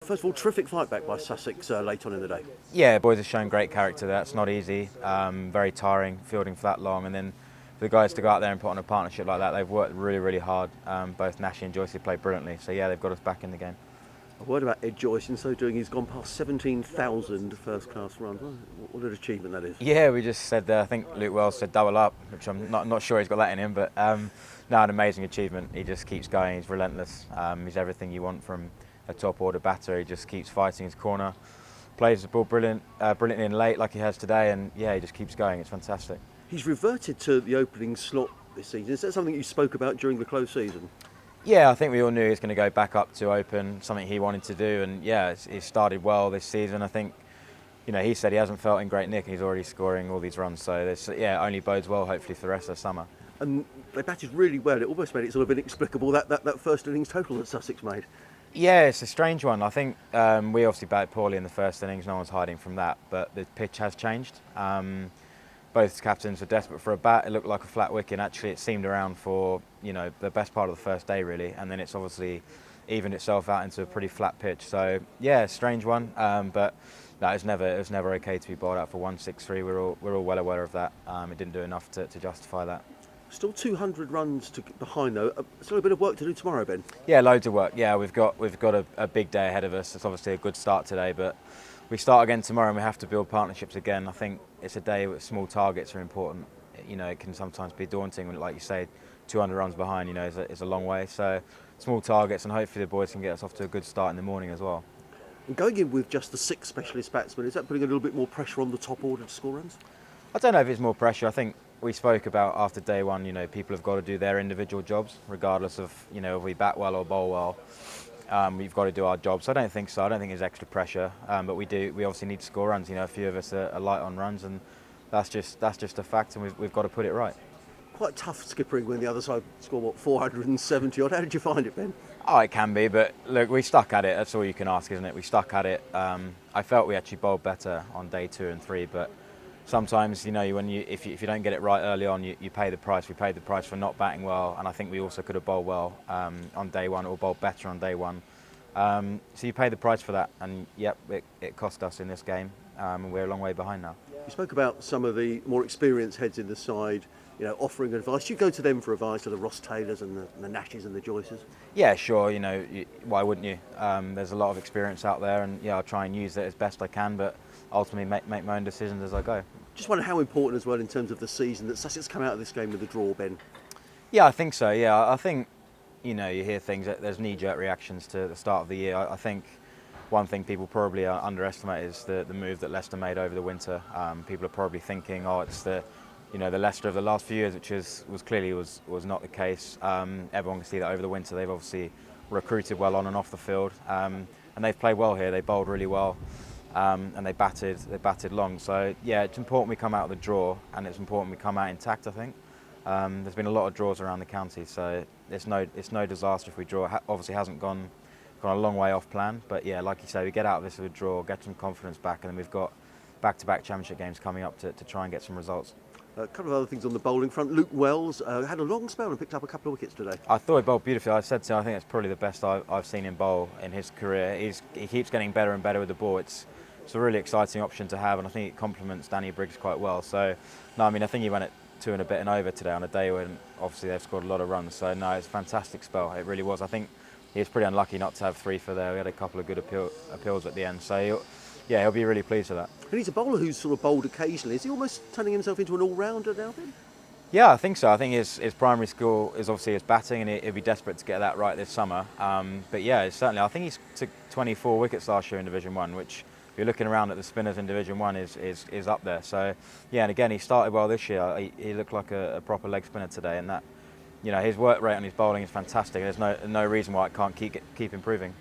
First of all, terrific fight back by Sussex late on in the day. Yeah, boys have shown great character there. It's not easy, very tiring fielding for that long, and then for the guys to go out there and put on a partnership like that, they've worked really, really hard. Both Nashi and Joyce have played brilliantly, so yeah, they've got us back in the game. A word about Ed Joyce, in so doing he's gone past 17,000 first-class runs. What an achievement that is. Yeah, we just said, I think Luke Wells said double up, which I'm not sure he's got that in him, but no, an amazing achievement. He just keeps going, he's relentless, he's everything you want from a top order batter. He just keeps fighting his corner, plays the ball brilliantly in late like he has today, and yeah, he just keeps going. It's fantastic. He's reverted to the opening slot this season. Is that something you spoke about during the close season? Yeah, I think we all knew he was going to go back up to open, something he wanted to do, and yeah, he started well this season. I think, he said he hasn't felt in great nick, and he's already scoring all these runs, so this, only bodes well hopefully for the rest of the summer. And they batted really well. It almost made it sort of inexplicable, that first innings total that Sussex made. Yeah, it's a strange one. I think we obviously batted poorly in the first innings, no one's hiding from that, but the pitch has changed. Both captains were desperate for a bat. It looked like a flat wicket. Actually, it seemed around for the best part of the first day, really, and then it's obviously evened itself out into a pretty flat pitch. So yeah, strange one, but no, it was never okay to be bowled out for 163. We're all well aware of that. It didn't do enough to justify that. Still 200 runs behind though. Still a bit of work to do tomorrow, Ben. Yeah, loads of work. Yeah, we've got a big day ahead of us. It's obviously a good start today, but we start again tomorrow and we have to build partnerships again. I think it's a day where small targets are important. It can sometimes be daunting when, like you say, 200 runs behind, is a long way. So small targets, and hopefully the boys can get us off to a good start in the morning as well. And going in with just the 6 specialist batsmen, is that putting a little bit more pressure on the top order to score runs? I don't know if it's more pressure. I think we spoke about after day one, people have got to do their individual jobs, regardless of, if we bat well or bowl well. We've got to do our job. So I don't think so. I don't think there's extra pressure, but we obviously need to score runs. A few of us are light on runs, and that's just a fact, and we've got to put it right. Quite tough skippering when the other side score 470 odd. How did you find it, Ben? Oh, it can be, but look, we stuck at it. That's all you can ask, isn't it? We stuck at it. I felt we actually bowled better on day 2 and 3, but sometimes, if you don't get it right early on, you pay the price. We paid the price for not batting well, and I think we also could have bowled well on day 1, or bowled better on day 1. So you pay the price for that, and yep, it cost us in this game, and we're a long way behind now. You spoke about some of the more experienced heads in the side, offering advice. Do you go to them for advice, to the Ross Taylors and the Nashes and the Joyces? Yeah, sure. Why wouldn't you? There's a lot of experience out there, and I'll try and use it as best I can, but ultimately make my own decisions as I go. Just wonder how important as well in terms of the season that Sussex come out of this game with a draw, Ben? Yeah, I think so. Yeah, I think you hear things that there's knee-jerk reactions to the start of the year. I think one thing people probably underestimate is the move that Leicester made over the winter. People are probably thinking, it's the Leicester of the last few years, which was clearly not the case. Everyone can see that over the winter they've obviously recruited well on and off the field, and they've played well here. They bowled really well. And they batted long. So yeah, it's important we come out of the draw, and it's important we come out intact. I think there's been a lot of draws around the county, so it's no disaster if we draw. Obviously hasn't gone a long way off plan, but yeah, like you say, we get out of this with a draw, get some confidence back, and then we've got back-to-back championship games coming up to try and get some results. A couple of other things on the bowling front. Luke Wells had a long spell and picked up a couple of wickets today. I thought he bowled beautifully. I said so. I think it's probably the best I've seen him bowl in his career. He keeps getting better and better with the ball. It's a really exciting option to have, and I think it complements Danny Briggs quite well. So, no, I think he went at 2 and a bit and over today on a day when obviously they've scored a lot of runs. So, no, it's a fantastic spell. It really was. I think he was pretty unlucky not to have 3 for there. We had a couple of good appeals at the end. So, he'll be really pleased with that. And he's a bowler who's sort of bowled occasionally. Is he almost turning himself into an all-rounder now, then? Yeah, I think so. I think his primary skill is obviously his batting, and he'll be desperate to get that right this summer. But yeah, certainly. I think he took 24 wickets last year in Division 1, which, if you're looking around at the spinners in Division 1, is up there. So yeah, and again, he started well this year. He looked like a proper leg spinner today, and that, his work rate on his bowling is fantastic. There's no reason why it can't keep improving.